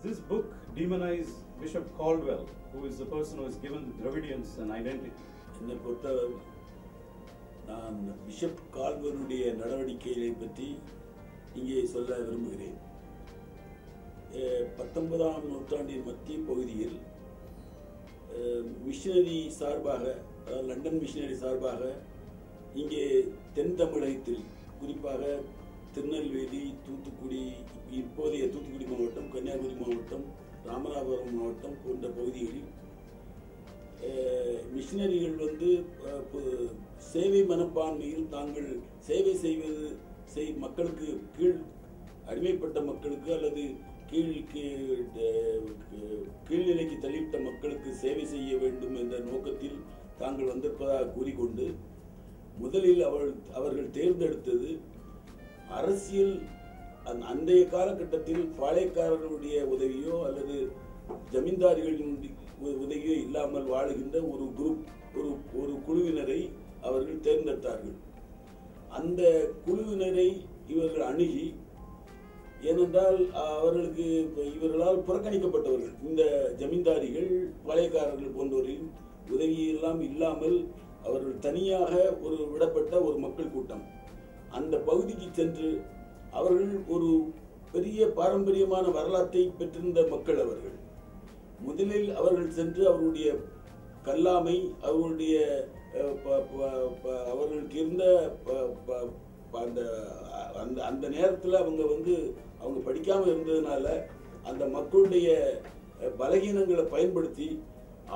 this book demonize Bishop Caldwell, who is the person who has given the Dravidians an identity? என்னை பொறுத்தவரை நான் bishop கால்வனுடைய நடவடிக்கைகளை பற்றி இங்கே சொல்ல விரும்புகிறேன். 19ஆம் நூற்றாண்டின் மத்திய பகுதியில் மிஷனரி சார்பாக, லண்டன் மிஷனரி சார்பாக இங்கே தென் தமிழகத்தில், குறிப்பாக திருநெல்வேலி, தூத்துக்குடி, இப்போதைய தூத்துக்குடி மாவட்டம், கன்னியாகுமரி மாவட்டம், ராமநாதபுரம் மாவட்டம் போன்ற பகுதிகளில் மிஷனரிகள் சேவை மனப்பான்மையில் தாங்கள் சேவை செய்வது மக்களுக்கு கீழ் அடிமைப்பட்ட மக்களுக்கு அல்லது கீழ்நிலைக்கு தள்ளிவிட்ட மக்களுக்கு சேவை செய்ய வேண்டும் என்ற நோக்கத்தில் தாங்கள் வந்திருப்பதாக கூறிக்கொண்டு முதலில் அவர்கள் தேர்ந்தெடுத்தது அரசியல். அன்றைய காலகட்டத்தில் பாளையக்காரர்களுடைய உதவியோ அல்லது ஜமீன்தாரிகளின் உதவியோ இல்லாமல் வாழுகின்ற ஒரு குழுவினரை அவர்கள் தேர்ந்தெடுத்தார்கள். அந்த குழுவினரை இவர்கள் அணுகி, ஏனென்றால் இவர்களால் புறக்கணிக்கப்பட்டவர்கள், இந்த ஜமீன்தாரிகள் பாளையக்காரர்கள் போன்றவரின் உதவியெல்லாம் இல்லாமல் அவர்கள் தனியாக விடப்பட்ட ஒரு மக்கள் கூட்டம். அந்த பகுதிக்கு சென்று அவர்கள் ஒரு பெரிய பாரம்பரியமான வரலாற்றை பெற்றிருந்த மக்கள். முதலில் அவர்கள் சென்று அவர்களுடைய கல்லாமை, அவர்களுக்கு இருந்த அந்த நேரத்தில் அவங்க படிக்காமல் இருந்ததுனால அந்த மக்களுடைய பலகீனங்களை பயன்படுத்தி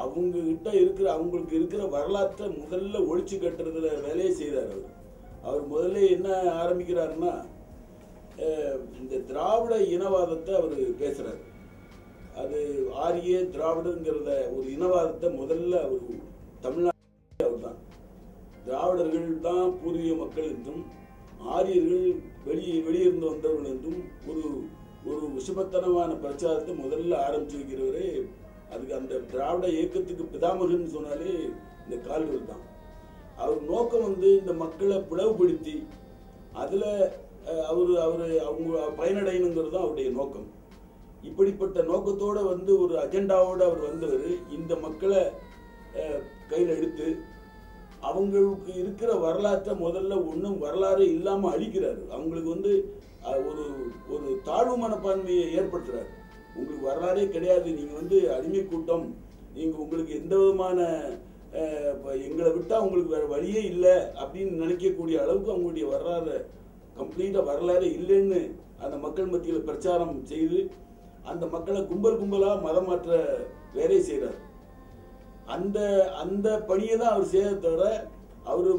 அவங்களுக்கு இருக்கிற வரலாற்றை முதல்ல ஒழிச்சு கட்டுறதுல வேலையை செய்தார். அவர் முதல்ல என்ன ஆரம்பிக்கிறாருன்னா, இந்த திராவிட இனவாதத்தை அவர் பேசுறாரு. அது ஆரிய திராவிடங்கிறத ஒரு இனவாதத்தை முதல்ல அவர் தமிழ்நாட்டில் அவர் தான், திராவிடர்கள் தான் பூர்வீக மக்கள் என்றும் ஆரியர்கள் வெளியிருந்து வந்தவர்கள் என்றும் ஒரு விஷமத்தனமான பிரச்சாரத்தை முதல்ல ஆரம்பிச்சு வைக்கிறவரே. அதுக்கு அந்த திராவிட இயக்கத்துக்கு பிதாமகன் சொன்னாலே இந்த கால்வெல் தான். அவர் நோக்கம் இந்த மக்களை பிளவுபடுத்தி அதுல அவங்க பயனடையணுங்கிறது தான் அவருடைய நோக்கம். இப்படிப்பட்ட நோக்கத்தோட ஒரு அஜெண்டாவோட அவர் வந்தவர் இந்த மக்களை கையில் எடுத்து அவங்களுக்கு இருக்கிற வரலாற்றை முதல்ல ஒன்றும் வரலாறு இல்லாம அழிக்கிறாரு. அவங்களுக்கு ஒரு தாழ்வு மனப்பான்மையை ஏற்படுத்துறாரு. உங்களுக்கு வரலாறே கிடையாது, நீங்க அடிமை கூட்டம், நீங்க உங்களுக்கு எந்த விதமான எங்களை விட்டா உங்களுக்கு வேற வழியே இல்லை அப்படின்னு நினைக்கக்கூடிய அளவுக்கு அவங்களுடைய வரலாறு கம்ப்ளீட்டா வரலாறு இல்லைன்னு அந்த மக்கள் மத்தியில் பிரச்சாரம் செய்து அந்த மக்களை கும்பலா மதம் மாற்ற வேலையை செய்யறாரு. அந்த பணியை தான் அவர் செய்ய தவிர அவரு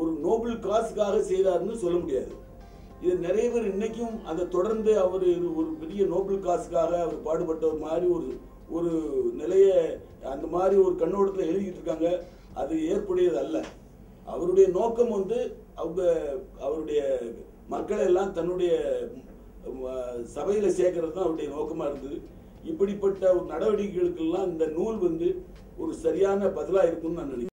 ஒரு நோபல் காசுக்காக செய்தாருன்னு சொல்ல முடியாது. இது நிறைய பேர் இன்னைக்கும் அதை தொடர்ந்து அவர் ஒரு பெரிய நோபல் காசுக்காக அவர் பாடுபட்டவர் மாதிரி ஒரு நிலைய அந்த மாதிரி ஒரு கண்ணோட்டத்தில் எழுதிட்டு இருக்காங்க. அது ஏற்புடையது அல்ல. அவருடைய நோக்கம் அவருடைய மக்களை எல்லாம் தன்னுடைய சபையில சேர்க்கறது தான் அவருடைய நோக்கமா இருந்தது. இப்படிப்பட்ட ஒரு நடவடிக்கைகளுக்கெல்லாம் இந்த நூல் ஒரு சரியான பதிலா இருக்கும்னு நான் நினைக்கிறேன்.